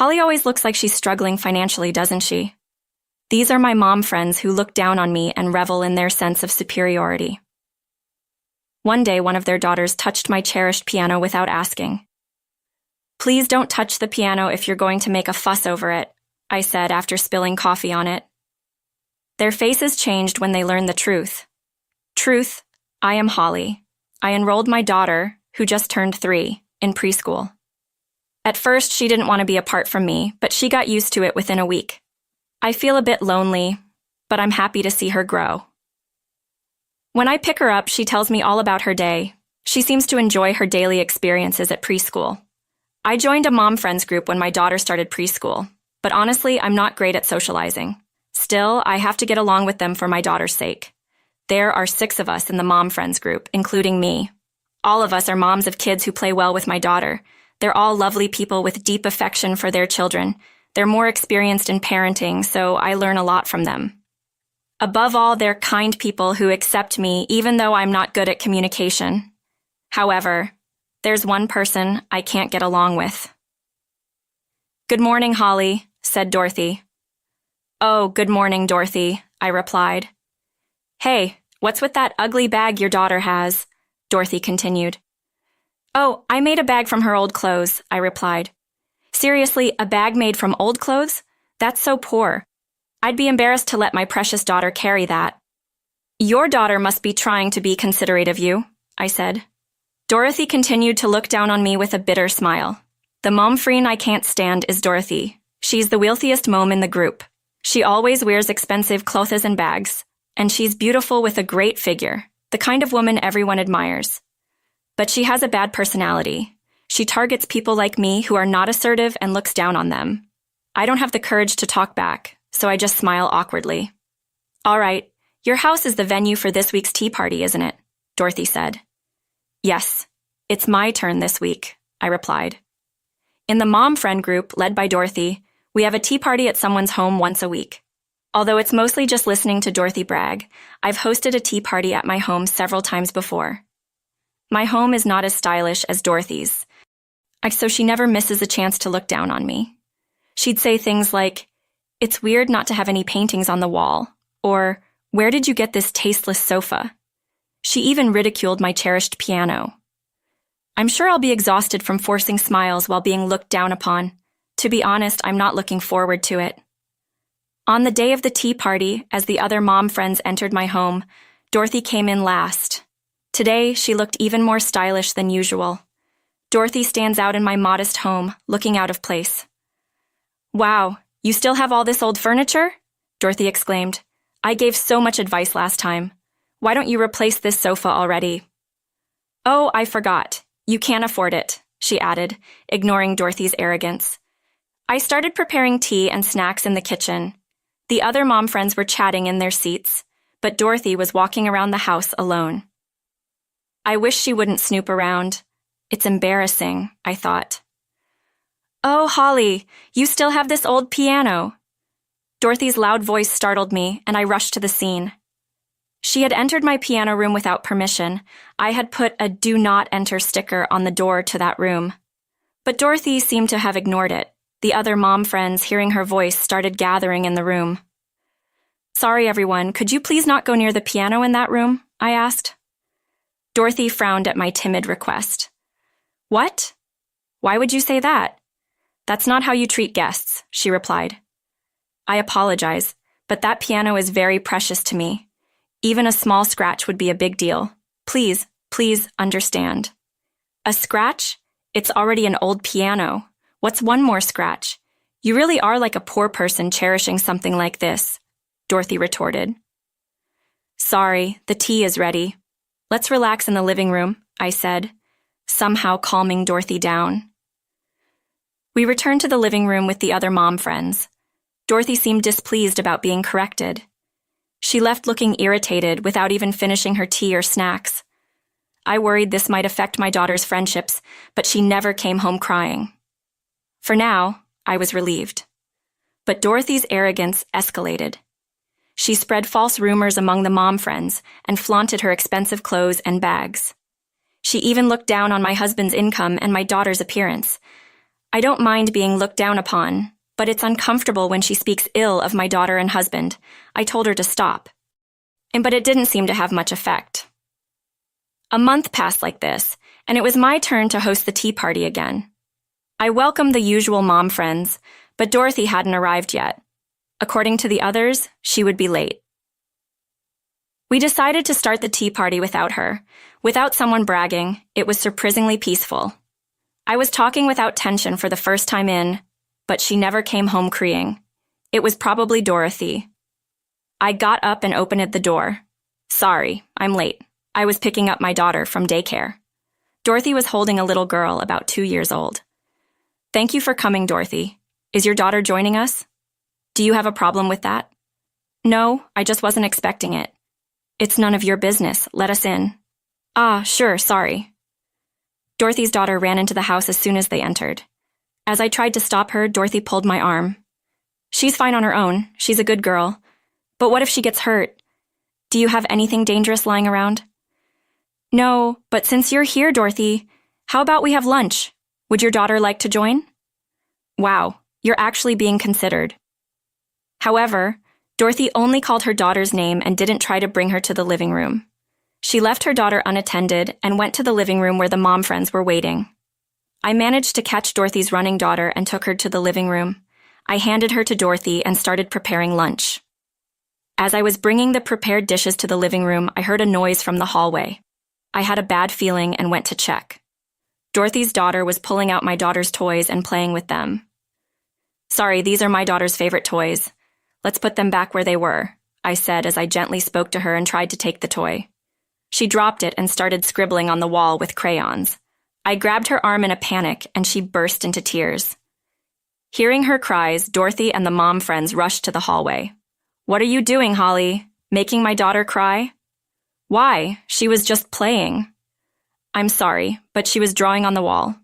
Holly always looks like she's struggling financially, doesn't she? These are my mom friends who look down on me and revel in their sense of superiority. One day, one of their daughters touched my cherished piano without asking. "Please don't touch the piano if you're going to make a fuss over it," I said after spilling coffee on it. Their faces changed when they learned the truth. Truth, I am Holly. I enrolled my daughter, who just turned 3, in preschool. At first, she didn't want to be apart from me, but she got used to it within a week. I feel a bit lonely, but I'm happy to see her grow. When I pick her up, she tells me all about her day. She seems to enjoy her daily experiences at preschool. I joined a mom friends group when my daughter started preschool, but honestly, I'm not great at socializing. Still, I have to get along with them for my daughter's sake. There are 6 of us in the mom friends group, including me. All of us are moms of kids who play well with my daughter. They're all lovely people with deep affection for their children. They're more experienced in parenting, so I learn a lot from them. Above all, they're kind people who accept me even though I'm not good at communication. However, there's one person I can't get along with. "Good morning, Holly," said Dorothy. "Oh, good morning, Dorothy," I replied. "Hey, what's with that ugly bag your daughter has?" Dorothy continued. "Oh, I made a bag from her old clothes," I replied. "Seriously, a bag made from old clothes? That's so poor. I'd be embarrassed to let my precious daughter carry that." "Your daughter must be trying to be considerate of you," I said. Dorothy continued to look down on me with a bitter smile. The mom-freen I can't stand is Dorothy. She's the wealthiest mom in the group. She always wears expensive clothes and bags, and she's beautiful with a great figure, the kind of woman everyone admires. But she has a bad personality. She targets people like me who are not assertive and looks down on them. I don't have the courage to talk back, so I just smile awkwardly. "All right, your house is the venue for this week's tea party, isn't it?" Dorothy said. "Yes, it's my turn this week," I replied. In the mom friend group, led by Dorothy, we have a tea party at someone's home once a week. Although it's mostly just listening to Dorothy brag, I've hosted a tea party at my home several times before. My home is not as stylish as Dorothy's, so she never misses a chance to look down on me. She'd say things like, "It's weird not to have any paintings on the wall," or, "Where did you get this tasteless sofa?" She even ridiculed my cherished piano. I'm sure I'll be exhausted from forcing smiles while being looked down upon. To be honest, I'm not looking forward to it. On the day of the tea party, as the other mom friends entered my home, Dorothy came in last. Today, she looked even more stylish than usual. Dorothy stands out in my modest home, looking out of place. "Wow, you still have all this old furniture?" Dorothy exclaimed. "I gave so much advice last time. Why don't you replace this sofa already?" "Oh, I forgot. You can't afford it," she added, ignoring Dorothy's arrogance. I started preparing tea and snacks in the kitchen. The other mom friends were chatting in their seats, but Dorothy was walking around the house alone. I wish she wouldn't snoop around. It's embarrassing, I thought. "Oh, Holly, you still have this old piano." Dorothy's loud voice startled me, and I rushed to the scene. She had entered my piano room without permission. I had put a "Do Not Enter" sticker on the door to that room. But Dorothy seemed to have ignored it. The other mom friends, hearing her voice, started gathering in the room. "Sorry, everyone, could you please not go near the piano in that room?" I asked. Dorothy frowned at my timid request. "What? Why would you say that?" "That's not how you treat guests," she replied. "I apologize, but that piano is very precious to me. Even a small scratch would be a big deal. Please understand." "A scratch? It's already an old piano. What's one more scratch? You really are like a poor person cherishing something like this," Dorothy retorted. "Sorry, the tea is ready. Let's relax in the living room," I said, somehow calming Dorothy down. We returned to the living room with the other mom friends. Dorothy seemed displeased about being corrected. She left looking irritated without even finishing her tea or snacks. I worried this might affect my daughter's friendships, but she never came home crying. For now, I was relieved. But Dorothy's arrogance escalated. She spread false rumors among the mom friends and flaunted her expensive clothes and bags. She even looked down on my husband's income and my daughter's appearance. I don't mind being looked down upon, but it's uncomfortable when she speaks ill of my daughter and husband. I told her to stop. But it didn't seem to have much effect. A month passed like this, and it was my turn to host the tea party again. I welcomed the usual mom friends, but Dorothy hadn't arrived yet. According to the others, she would be late. We decided to start the tea party without her. Without someone bragging, it was surprisingly peaceful. I was talking without tension for the first time but she never came home crying. It was probably Dorothy. I got up and opened the door. Sorry, I'm late. I was picking up my daughter from daycare. Dorothy was holding a little girl about 2 years old. Thank you for coming, Dorothy. Is your daughter joining us? Do you have a problem with that? No, I just wasn't expecting it. It's none of your business. Let us in. Ah, sure, sorry. Dorothy's daughter ran into the house as soon as they entered. As I tried to stop her, Dorothy pulled my arm. She's fine on her own. She's a good girl. But what if she gets hurt? Do you have anything dangerous lying around? No, but since you're here, Dorothy, how about we have lunch? Would your daughter like to join? Wow, you're actually being considered. However, Dorothy only called her daughter's name and didn't try to bring her to the living room. She left her daughter unattended and went to the living room where the mom friends were waiting. I managed to catch Dorothy's running daughter and took her to the living room. I handed her to Dorothy and started preparing lunch. As I was bringing the prepared dishes to the living room, I heard a noise from the hallway. I had a bad feeling and went to check. Dorothy's daughter was pulling out my daughter's toys and playing with them. Sorry, these are my daughter's favorite toys. Let's put them back where they were, I said as I gently spoke to her and tried to take the toy. She dropped it and started scribbling on the wall with crayons. I grabbed her arm in a panic and she burst into tears. Hearing her cries, Dorothy and the mom friends rushed to the hallway. What are you doing, Holly? Making my daughter cry? Why? She was just playing. I'm sorry, but she was drawing on the wall.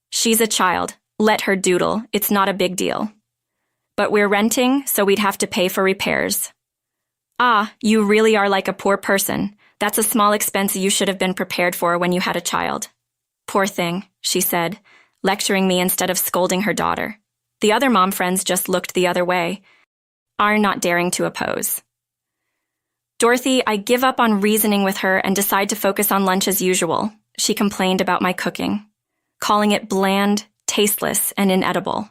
She's a child. Let her doodle. It's not a big deal. But we're renting, so we'd have to pay for repairs. Ah, you really are like a poor person. That's a small expense you should have been prepared for when you had a child. Poor thing, she said, lecturing me instead of scolding her daughter. The other mom friends just looked the other way, not daring to oppose. Dorothy, I give up on reasoning with her and decide to focus on lunch as usual. She complained about my cooking, calling it bland, tasteless, and inedible.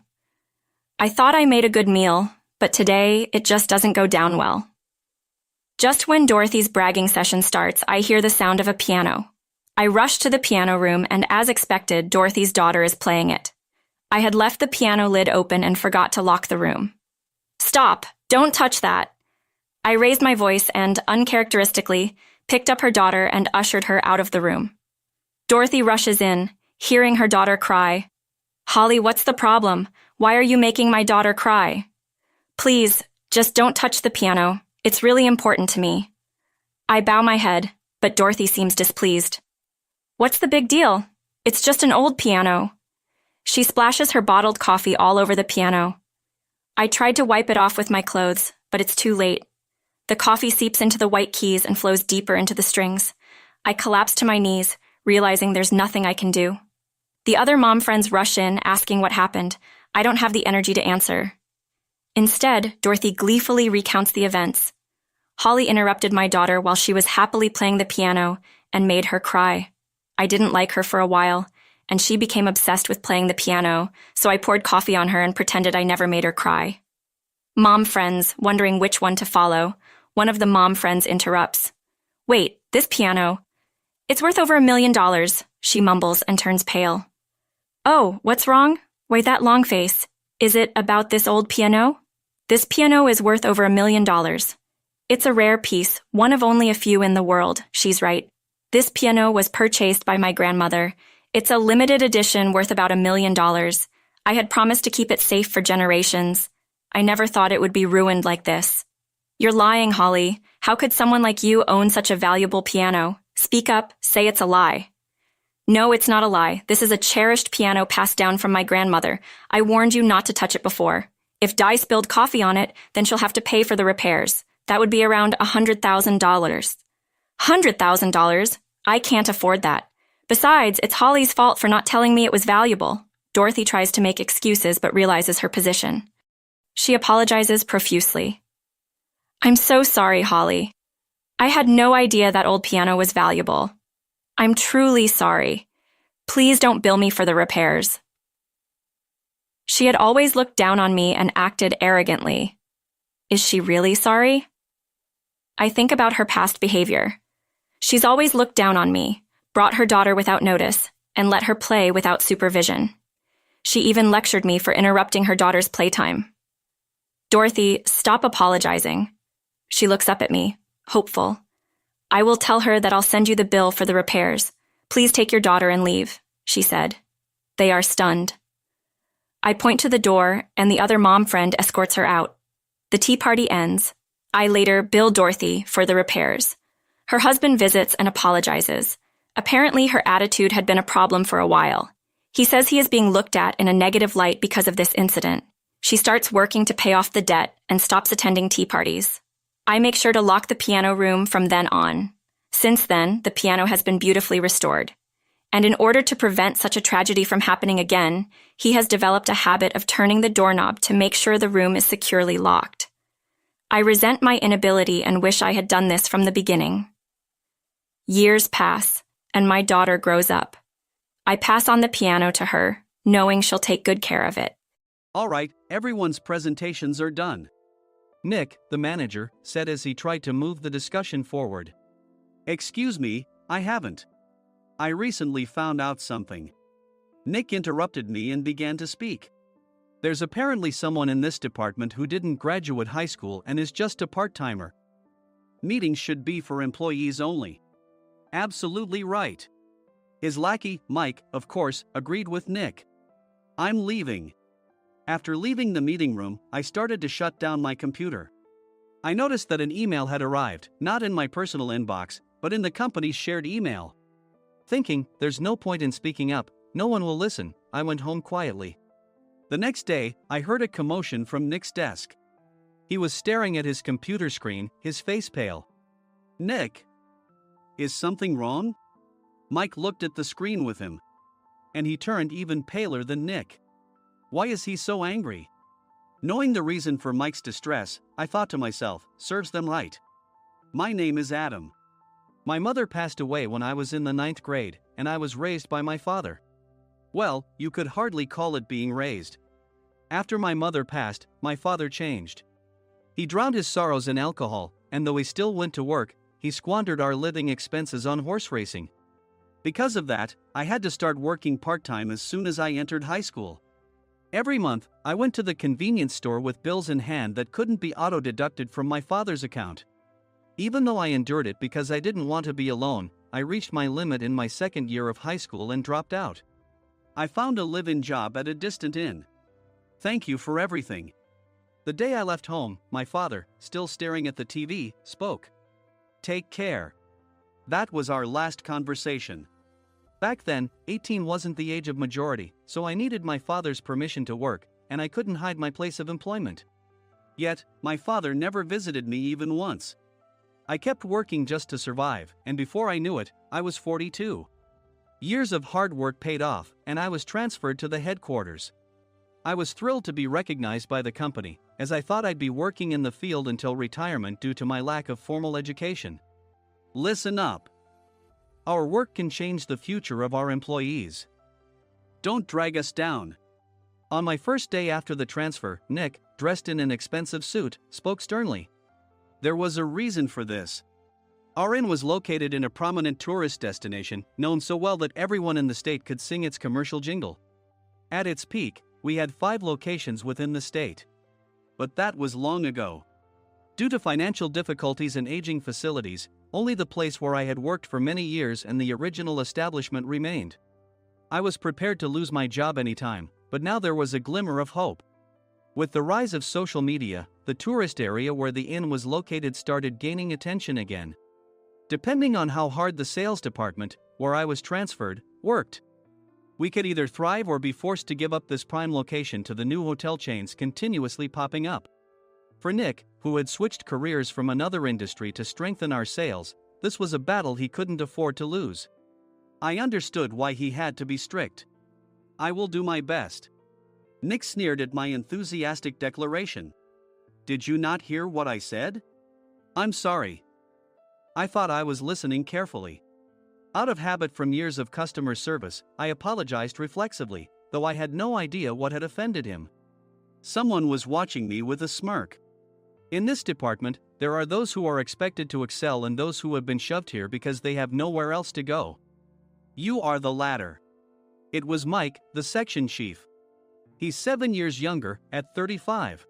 I thought I made a good meal, but today it just doesn't go down well. Just when Dorothy's bragging session starts, I hear the sound of a piano. I rush to the piano room, and as expected, Dorothy's daughter is playing it. I had left the piano lid open and forgot to lock the room. Stop! Don't touch that! I raised my voice and, uncharacteristically, picked up her daughter and ushered her out of the room. Dorothy rushes in, hearing her daughter cry. Holly, what's the problem? Why are you making my daughter cry? Please, just don't touch the piano. It's really important to me. I bow my head, but Dorothy seems displeased. What's the big deal? It's just an old piano. She splashes her bottled coffee all over the piano. I tried to wipe it off with my clothes, but it's too late. The coffee seeps into the white keys and flows deeper into the strings. I collapse to my knees, realizing there's nothing I can do. The other mom friends rush in, asking what happened. I don't have the energy to answer. Instead, Dorothy gleefully recounts the events. Holly interrupted my daughter while she was happily playing the piano and made her cry. I didn't like her for a while, and she became obsessed with playing the piano, so I poured coffee on her and pretended I never made her cry. Mom friends, wondering which one to follow, one of the mom friends interrupts. Wait, this piano? It's worth over $1 million, she mumbles and turns pale. Oh, what's wrong? Why that long face? Is it about this old piano? This piano is worth over $1 million. It's a rare piece, one of only a few in the world, she's right. This piano was purchased by my grandmother. It's a limited edition worth about $1 million. I had promised to keep it safe for generations. I never thought it would be ruined like this. You're lying, Holly. How could someone like you own such a valuable piano? Speak up, say it's a lie. No, it's not a lie. This is a cherished piano passed down from my grandmother. I warned you not to touch it before. If Di spilled coffee on it, then she'll have to pay for the repairs. That would be around $100,000. $100,000? I can't afford that. Besides, it's Holly's fault for not telling me it was valuable. Dorothy tries to make excuses but realizes her position. She apologizes profusely. "I'm so sorry, Holly. I had no idea that old piano was valuable. I'm truly sorry. Please don't bill me for the repairs." She had always looked down on me and acted arrogantly. Is she really sorry? I think about her past behavior. She's always looked down on me, brought her daughter without notice, and let her play without supervision. She even lectured me for interrupting her daughter's playtime. "Dorothy, stop apologizing." She looks up at me, hopeful. "I will tell her that I'll send you the bill for the repairs. Please take your daughter and leave," she said. They are stunned. I point to the door, and the other mom friend escorts her out. The tea party ends. I later bill Dorothy for the repairs. Her husband visits and apologizes. Apparently, her attitude had been a problem for a while. He says he is being looked at in a negative light because of this incident. She starts working to pay off the debt and stops attending tea parties. I make sure to lock the piano room from then on. Since then, the piano has been beautifully restored. And in order to prevent such a tragedy from happening again, he has developed a habit of turning the doorknob to make sure the room is securely locked. I resent my inability and wish I had done this from the beginning. Years pass, and my daughter grows up. I pass on the piano to her, knowing she'll take good care of it. All right, everyone's presentations are done. Nick, the manager, said as he tried to move the discussion forward. Excuse me, I haven't. I recently found out something. Nick interrupted me and began to speak. There's apparently someone in this department who didn't graduate high school and is just a part-timer. Meetings should be for employees only. Absolutely right. His lackey, Mike, of course, agreed with Nick. I'm leaving. After leaving the meeting room, I started to shut down my computer. I noticed that an email had arrived, not in my personal inbox, but in the company's shared email. Thinking, there's no point in speaking up, no one will listen, I went home quietly. The next day, I heard a commotion from Nick's desk. He was staring at his computer screen, his face pale. Nick? Is something wrong? Mike looked at the screen with him. And he turned even paler than Nick. Why is he so angry? Knowing the reason for Mike's distress, I thought to myself, serves them right. My name is Adam. My mother passed away when I was in the 9th grade, and I was raised by my father. Well, you could hardly call it being raised. After my mother passed, my father changed. He drowned his sorrows in alcohol, and though he still went to work, he squandered our living expenses on horse racing. Because of that, I had to start working part-time as soon as I entered high school. Every month, I went to the convenience store with bills in hand that couldn't be auto-deducted from my father's account. Even though I endured it because I didn't want to be alone, I reached my limit in my 2nd year of high school and dropped out. I found a live-in job at a distant inn. Thank you for everything. The day I left home, my father, still staring at the TV, spoke. Take care. That was our last conversation. Back then, 18 wasn't the age of majority, so I needed my father's permission to work, and I couldn't hide my place of employment. Yet, my father never visited me even once. I kept working just to survive, and before I knew it, I was 42. Years of hard work paid off, and I was transferred to the headquarters. I was thrilled to be recognized by the company, as I thought I'd be working in the field until retirement due to my lack of formal education. Listen up. Our work can change the future of our employees. Don't drag us down. On my first day after the transfer, Nick, dressed in an expensive suit, spoke sternly. There was a reason for this. Our inn was located in a prominent tourist destination, known so well that everyone in the state could sing its commercial jingle. At its peak, we had 5 locations within the state. But that was long ago. Due to financial difficulties and aging facilities, only the place where I had worked for many years and the original establishment remained. I was prepared to lose my job anytime, but now there was a glimmer of hope. With the rise of social media, the tourist area where the inn was located started gaining attention again. Depending on how hard the sales department, where I was transferred, worked. We could either thrive or be forced to give up this prime location to the new hotel chains continuously popping up. For Nick, who had switched careers from another industry to strengthen our sales, this was a battle he couldn't afford to lose. I understood why he had to be strict. I will do my best. Nick sneered at my enthusiastic declaration. Did you not hear what I said? I'm sorry. I thought I was listening carefully. Out of habit from years of customer service, I apologized reflexively, though I had no idea what had offended him. Someone was watching me with a smirk. In this department, there are those who are expected to excel and those who have been shoved here because they have nowhere else to go. You are the latter. It was Mike, the section chief. He's 7 years younger, at 35.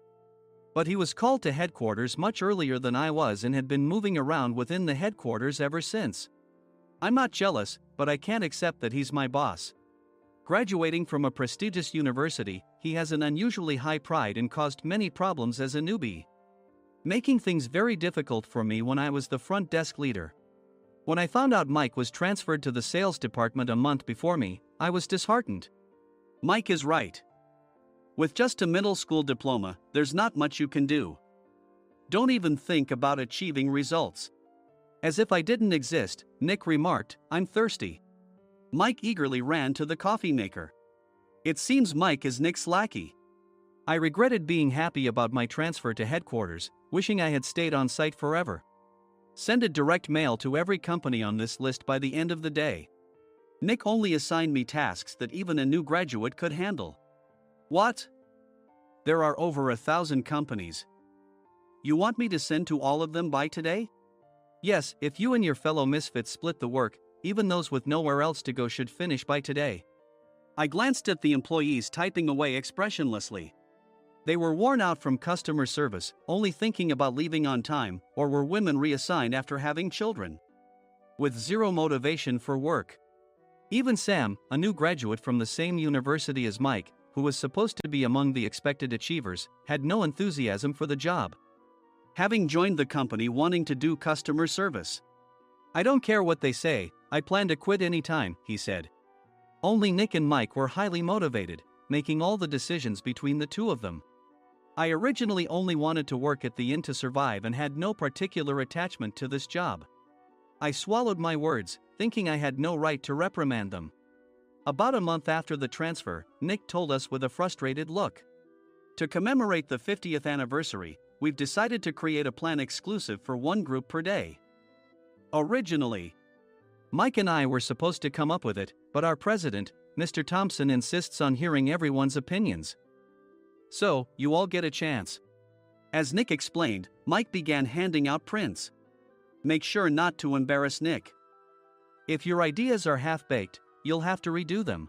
But he was called to headquarters much earlier than I was and had been moving around within the headquarters ever since. I'm not jealous, but I can't accept that he's my boss. Graduating from a prestigious university, he has an unusually high pride and caused many problems as a newbie, making things very difficult for me when I was the front desk leader. When I found out Mike was transferred to the sales department a month before me, I was disheartened. Mike is right. With just a middle school diploma, there's not much you can do. Don't even think about achieving results. As if I didn't exist, Nick remarked, I'm thirsty. Mike eagerly ran to the coffee maker. It seems Mike is Nick's lackey. I regretted being happy about my transfer to headquarters, wishing I had stayed on site forever. Send a direct mail to every company on this list by the end of the day. Nick only assigned me tasks that even a new graduate could handle. What? There are over 1,000 companies. You want me to send to all of them by today? Yes, if you and your fellow misfits split the work, even those with nowhere else to go should finish by today. I glanced at the employees typing away expressionlessly. They were worn out from customer service, only thinking about leaving on time, or were women reassigned after having children, with zero motivation for work. Even Sam, a new graduate from the same university as Mike, who was supposed to be among the expected achievers, had no enthusiasm for the job, having joined the company wanting to do customer service. I don't care what they say, I plan to quit anytime, he said. Only Nick and Mike were highly motivated, making all the decisions between the two of them. I originally only wanted to work at the inn to survive and had no particular attachment to this job. I swallowed my words, thinking I had no right to reprimand them. About a month after the transfer, Nick told us with a frustrated look. To commemorate the 50th anniversary, we've decided to create a plan exclusive for one group per day. Originally, Mike and I were supposed to come up with it, but our president, Mr. Thompson, insists on hearing everyone's opinions. So, you all get a chance. As Nick explained, Mike began handing out prints. Make sure not to embarrass Nick. If your ideas are half-baked, you'll have to redo them.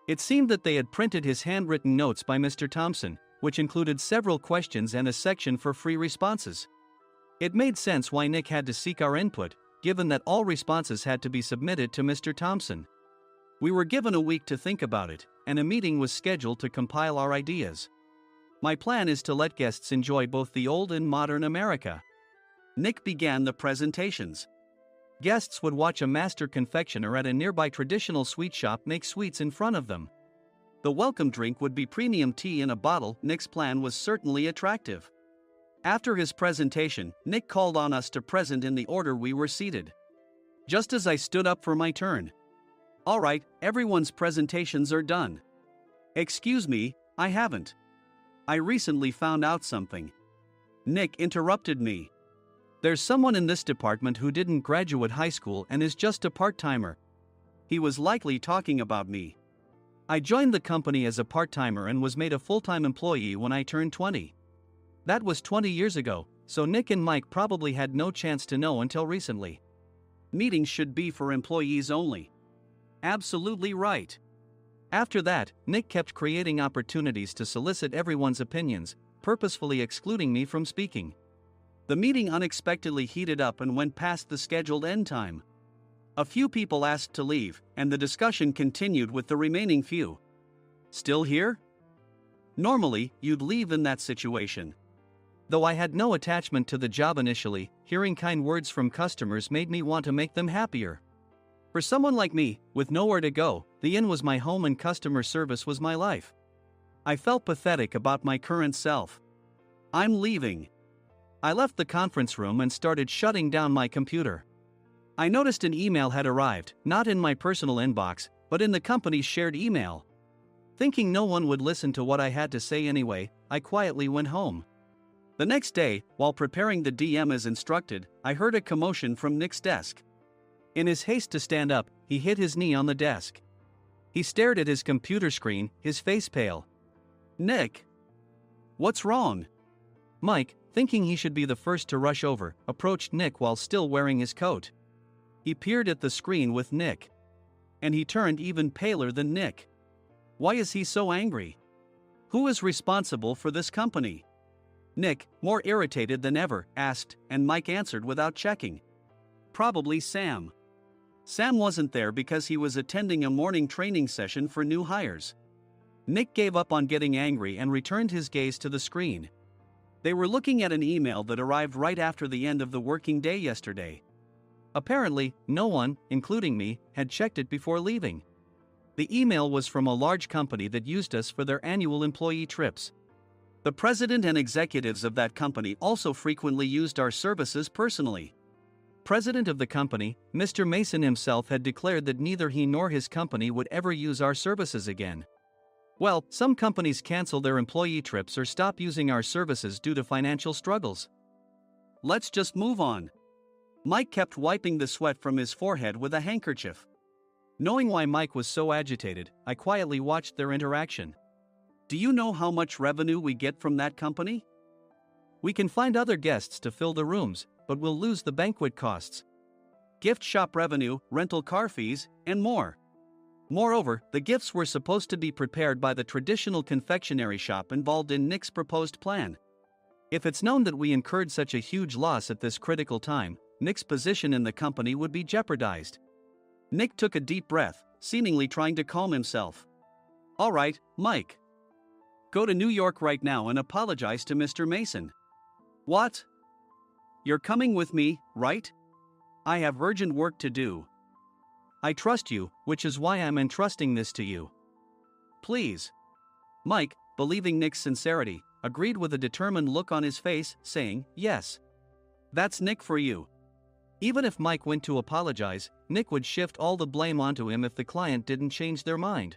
It seemed that they had printed his handwritten notes by Mr. Thompson, which included several questions and a section for free responses. It made sense why Nick had to seek our input, given that all responses had to be submitted to Mr. Thompson. We were given a week to think about it, and a meeting was scheduled to compile our ideas. My plan is to let guests enjoy both the old and modern America. Nick began the presentations. Guests would watch a master confectioner at a nearby traditional sweet shop make sweets in front of them. The welcome drink would be premium tea in a bottle. Nick's plan was certainly attractive. After his presentation, Nick called on us to present in the order we were seated. Just as I stood up for my turn. All right, everyone's presentations are done. Excuse me, I haven't. I recently found out something. Nick interrupted me. There's someone in this department who didn't graduate high school and is just a part-timer. He was likely talking about me. I joined the company as a part-timer and was made a full-time employee when I turned 20. That was 20 years ago, so Nick and Mike probably had no chance to know until recently. Meetings should be for employees only. Absolutely right. After that, Nick kept creating opportunities to solicit everyone's opinions, purposefully excluding me from speaking. The meeting unexpectedly heated up and went past the scheduled end time. A few people asked to leave, and the discussion continued with the remaining few. Still here? Normally, you'd leave in that situation. Though I had no attachment to the job initially, hearing kind words from customers made me want to make them happier. For someone like me, with nowhere to go, the inn was my home and customer service was my life. I felt pathetic about my current self. I'm leaving. I left the conference room and started shutting down my computer. I noticed an email had arrived, not in my personal inbox, but in the company's shared email. Thinking no one would listen to what I had to say anyway, I quietly went home. The next day, while preparing the DM as instructed, I heard a commotion from Nick's desk. In his haste to stand up, he hit his knee on the desk. He stared at his computer screen, his face pale. "Nick? What's wrong?" Mike, thinking he should be the first to rush over, approached Nick while still wearing his coat. He peered at the screen with Nick. And he turned even paler than Nick. Why is he so angry? Who is responsible for this company? Nick, more irritated than ever, asked, and Mike answered without checking. Probably Sam. Sam wasn't there because he was attending a morning training session for new hires. Nick gave up on getting angry and returned his gaze to the screen. They were looking at an email that arrived right after the end of the working day yesterday. Apparently, no one, including me, had checked it before leaving. The email was from a large company that used us for their annual employee trips. The president and executives of that company also frequently used our services personally. President of the company, Mr. Mason himself, had declared that neither he nor his company would ever use our services again. Well, some companies cancel their employee trips or stop using our services due to financial struggles. Let's just move on. Mike kept wiping the sweat from his forehead with a handkerchief. Knowing why Mike was so agitated, I quietly watched their interaction. Do you know how much revenue we get from that company? We can find other guests to fill the rooms, but we'll lose the banquet costs, gift shop revenue, rental car fees, and more. Moreover, the gifts were supposed to be prepared by the traditional confectionery shop involved in Nick's proposed plan. If it's known that we incurred such a huge loss at this critical time, Nick's position in the company would be jeopardized. Nick took a deep breath, seemingly trying to calm himself. All right, Mike. Go to New York right now and apologize to Mr. Mason. What? You're coming with me, right? I have urgent work to do. I trust you, which is why I'm entrusting this to you. Please. Mike, believing Nick's sincerity, agreed with a determined look on his face, saying, yes. That's Nick for you. Even if Mike went to apologize, Nick would shift all the blame onto him if the client didn't change their mind.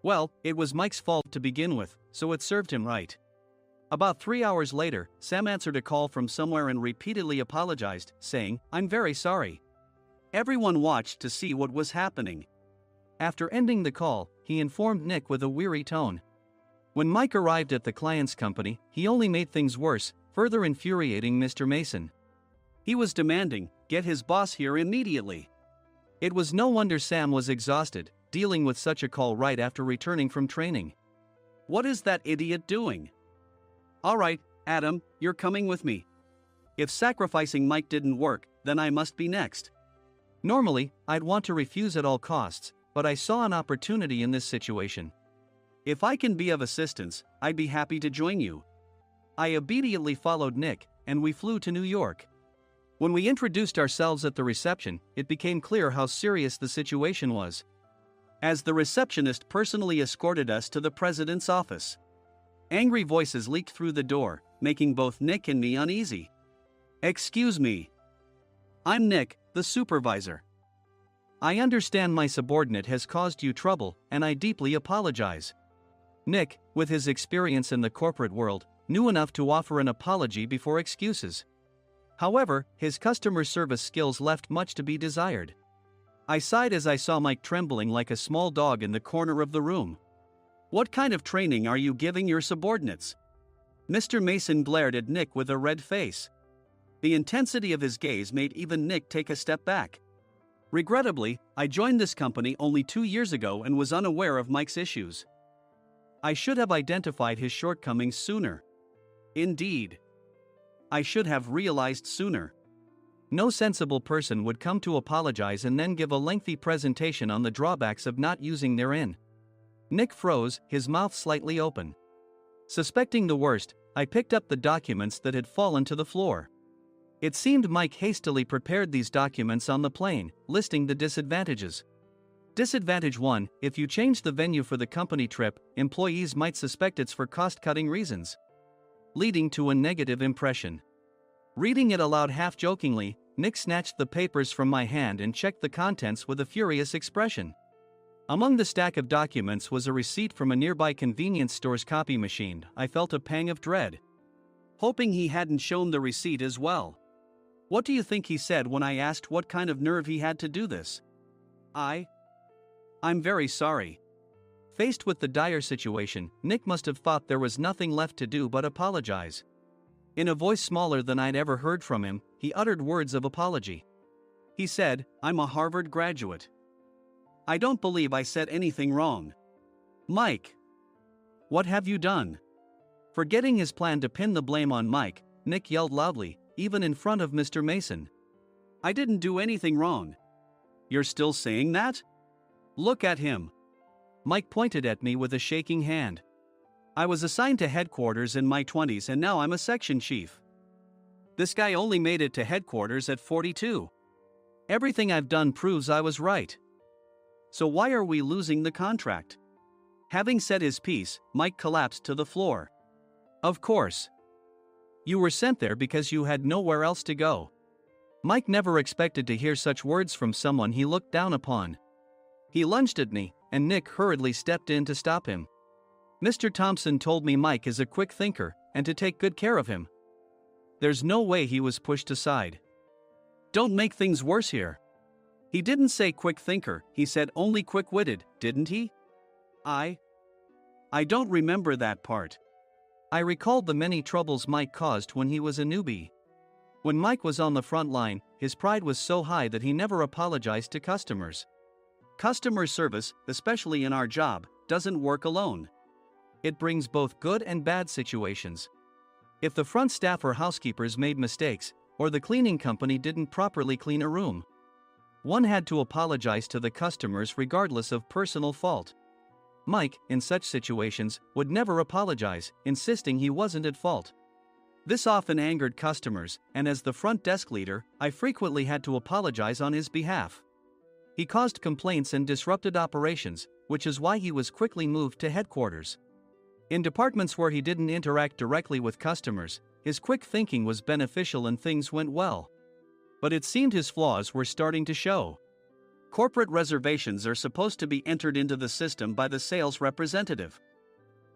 Well, it was Mike's fault to begin with, so it served him right. About 3 hours later, Sam answered a call from somewhere and repeatedly apologized, saying, I'm very sorry. Everyone watched to see what was happening. After ending the call, he informed Nick with a weary tone. When Mike arrived at the client's company, he only made things worse, further infuriating Mr. Mason. He was demanding, get his boss here immediately. It was no wonder Sam was exhausted, dealing with such a call right after returning from training. What is that idiot doing? All right, Adam, you're coming with me. If sacrificing Mike didn't work, then I must be next. Normally, I'd want to refuse at all costs, but I saw an opportunity in this situation. If I can be of assistance, I'd be happy to join you. I immediately followed Nick, and we flew to New York. When we introduced ourselves at the reception, it became clear how serious the situation was. As the receptionist personally escorted us to the president's office. Angry voices leaked through the door, making both Nick and me uneasy. Excuse me. I'm Nick, the supervisor. I understand my subordinate has caused you trouble, and I deeply apologize. Nick, with his experience in the corporate world, knew enough to offer an apology before excuses. However, his customer service skills left much to be desired. I sighed as I saw Mike trembling like a small dog in the corner of the room. What kind of training are you giving your subordinates? Mr. Mason glared at Nick with a red face. The intensity of his gaze made even Nick take a step back. Regrettably, I joined this company only 2 years ago and was unaware of Mike's issues. I should have identified his shortcomings sooner. Indeed. I should have realized sooner. No sensible person would come to apologize and then give a lengthy presentation on the drawbacks of not using their in. Nick froze, his mouth slightly open. Suspecting the worst, I picked up the documents that had fallen to the floor. It seemed Mike hastily prepared these documents on the plane, listing the disadvantages. Disadvantage 1, if you change the venue for the company trip, employees might suspect it's for cost-cutting reasons, leading to a negative impression. Reading it aloud half-jokingly, Nick snatched the papers from my hand and checked the contents with a furious expression. Among the stack of documents was a receipt from a nearby convenience store's copy machine. I felt a pang of dread, hoping he hadn't shown the receipt as well. What do you think he said when I asked what kind of nerve he had to do this? I'm very sorry. Faced with the dire situation, Nick must have thought there was nothing left to do but apologize. In a voice smaller than I'd ever heard from him, he uttered words of apology. He said, "I'm a Harvard graduate. I don't believe I said anything wrong." Mike! What have you done? Forgetting his plan to pin the blame on Mike, Nick yelled loudly, even in front of Mr. Mason. "I didn't do anything wrong." "You're still saying that? Look at him." Mike pointed at me with a shaking hand. "I was assigned to headquarters in my 20s and now I'm a section chief. This guy only made it to headquarters at 42. Everything I've done proves I was right. So why are we losing the contract?" Having said his piece, Mike collapsed to the floor. "Of course. You were sent there because you had nowhere else to go." Mike never expected to hear such words from someone he looked down upon. He lunged at me, and Nick hurriedly stepped in to stop him. "Mr. Thompson told me Mike is a quick thinker, and to take good care of him." There's no way he was pushed aside. "Don't make things worse here. He didn't say quick thinker, he said only quick-witted, didn't he?" I don't remember that part." I recalled the many troubles Mike caused when he was a newbie. When Mike was on the front line, his pride was so high that he never apologized to customers. Customer service, especially in our job, doesn't work alone. It brings both good and bad situations. If the front staff or housekeepers made mistakes, or the cleaning company didn't properly clean a room, one had to apologize to the customers regardless of personal fault. Mike, in such situations, would never apologize, insisting he wasn't at fault. This often angered customers, and as the front desk leader, I frequently had to apologize on his behalf. He caused complaints and disrupted operations, which is why he was quickly moved to headquarters. In departments where he didn't interact directly with customers, his quick thinking was beneficial and things went well. But it seemed his flaws were starting to show. Corporate reservations are supposed to be entered into the system by the sales representative.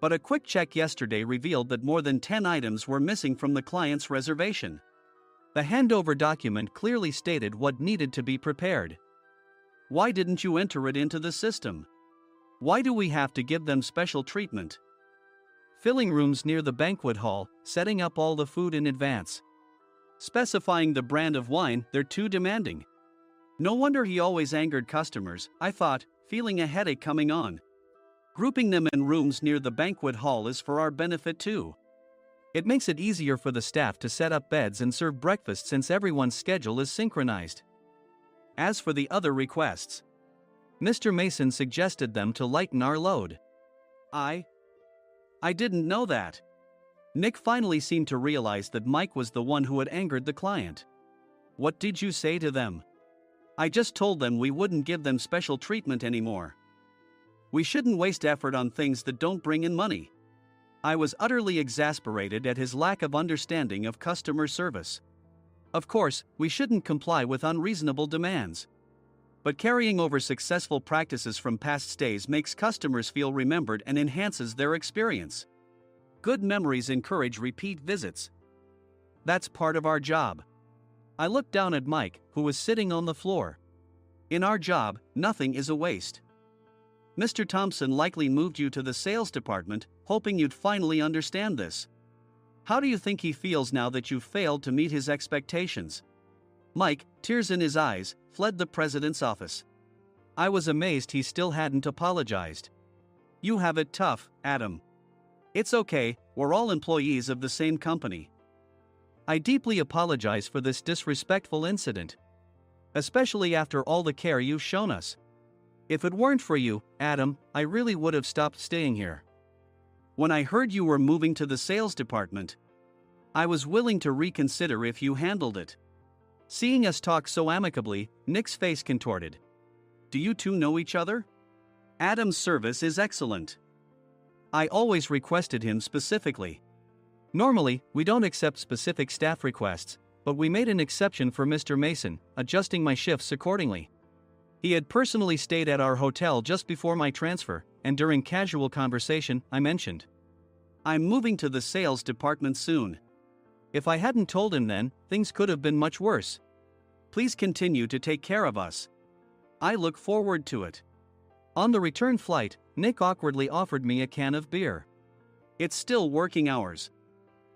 But a quick check yesterday revealed that more than 10 items were missing from the client's reservation. The handover document clearly stated what needed to be prepared. Why didn't you enter it into the system? Why do we have to give them special treatment? Filling rooms near the banquet hall, setting up all the food in advance. Specifying the brand of wine, they're too demanding. No wonder he always angered customers, I thought, feeling a headache coming on. Grouping them in rooms near the banquet hall is for our benefit too. It makes it easier for the staff to set up beds and serve breakfast since everyone's schedule is synchronized. As for the other requests, Mr. Mason suggested them to lighten our load. I didn't know that. Nick finally seemed to realize that Mike was the one who had angered the client. What did you say to them? I just told them we wouldn't give them special treatment anymore. We shouldn't waste effort on things that don't bring in money. I was utterly exasperated at his lack of understanding of customer service. Of course, we shouldn't comply with unreasonable demands. But carrying over successful practices from past stays makes customers feel remembered and enhances their experience. Good memories encourage repeat visits. That's part of our job. I looked down at Mike, who was sitting on the floor. In our job, nothing is a waste. Mr. Thompson likely moved you to the sales department, hoping you'd finally understand this. How do you think he feels now that you've failed to meet his expectations? Mike, tears in his eyes, fled the president's office. I was amazed he still hadn't apologized. You have it tough, Adam. It's okay, we're all employees of the same company. I deeply apologize for this disrespectful incident. Especially after all the care you've shown us. If it weren't for you, Adam, I really would have stopped staying here. When I heard you were moving to the sales department, I was willing to reconsider if you handled it. Seeing us talk so amicably, Nick's face contorted. Do you two know each other? Adam's service is excellent. I always requested him specifically. Normally, we don't accept specific staff requests, but we made an exception for Mr. Mason, adjusting my shifts accordingly. He had personally stayed at our hotel just before my transfer, and during casual conversation, I mentioned, "I'm moving to the sales department soon." If I hadn't told him then, things could have been much worse. "Please continue to take care of us. I look forward to it." On the return flight, Nick awkwardly offered me a can of beer. "It's still working hours."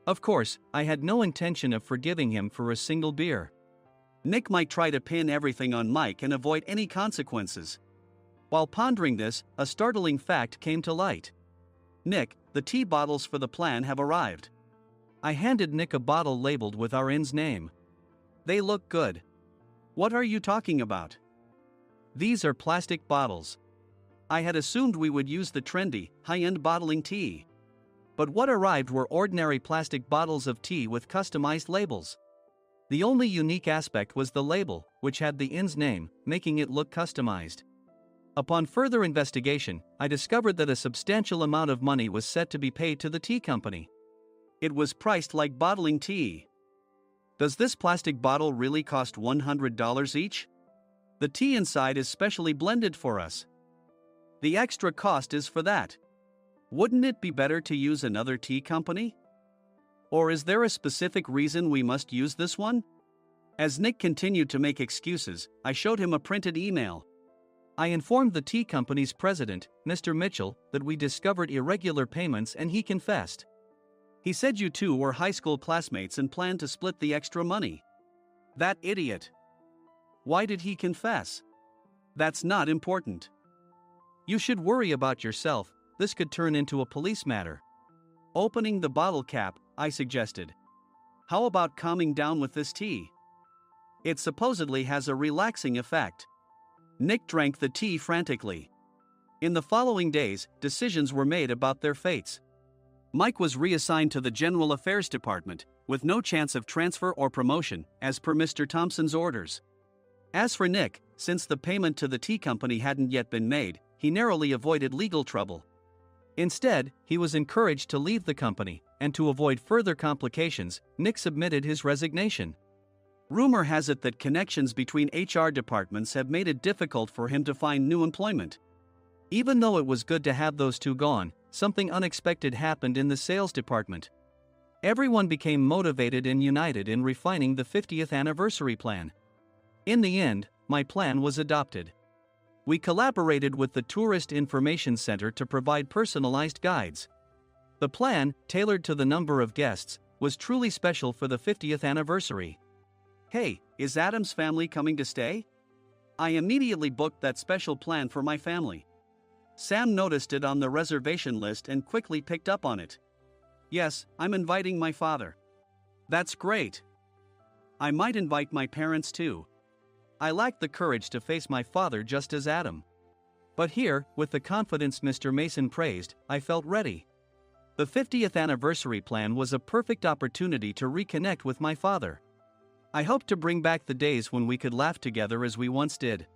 Of course, I had no intention of forgiving him for a single beer. Nick might try to pin everything on Mike and avoid any consequences. While pondering this, a startling fact came to light. "Nick, the tea bottles for the plan have arrived." I handed Nick a bottle labeled with our inn's name. "They look good." "What are you talking about?" "These are plastic bottles. I had assumed we would use the trendy, high-end bottling tea. But what arrived were ordinary plastic bottles of tea with customized labels. The only unique aspect was the label, which had the inn's name, making it look customized. Upon further investigation, I discovered that a substantial amount of money was set to be paid to the tea company. It was priced like bottling tea. "Does this plastic bottle really cost $100 each?" "The tea inside is specially blended for us. The extra cost is for that." "Wouldn't it be better to use another tea company? Or is there a specific reason we must use this one?" As Nick continued to make excuses, I showed him a printed email. I informed the tea company's president, Mr. Mitchell, that we discovered irregular payments, and he confessed. He said you two were high school classmates and planned to split the extra money. That idiot. Why did he confess? That's not important. You should worry about yourself. This could turn into a police matter. Opening the bottle cap, I suggested. How about calming down with this tea? It supposedly has a relaxing effect. Nick drank the tea frantically. In the following days, decisions were made about their fates. Mike was reassigned to the General Affairs Department, with no chance of transfer or promotion, as per Mr. Thompson's orders. As for Nick, since the payment to the tea company hadn't yet been made, he narrowly avoided legal trouble. Instead, he was encouraged to leave the company, and to avoid further complications, Nick submitted his resignation. Rumor has it that connections between HR departments have made it difficult for him to find new employment. Even though it was good to have those two gone, something unexpected happened in the sales department. Everyone became motivated and united in refining the 50th anniversary plan. In the end, my plan was adopted. We collaborated with the Tourist Information Center to provide personalized guides. The plan, tailored to the number of guests, was truly special for the 50th anniversary. "Hey, is Adam's family coming to stay?" I immediately booked that special plan for my family. Sam noticed it on the reservation list and quickly picked up on it. "Yes, I'm inviting my father." "That's great. I might invite my parents too." I lacked the courage to face my father just as Adam. But here, with the confidence Mr. Mason praised, I felt ready. The 50th anniversary plan was a perfect opportunity to reconnect with my father. I hoped to bring back the days when we could laugh together as we once did.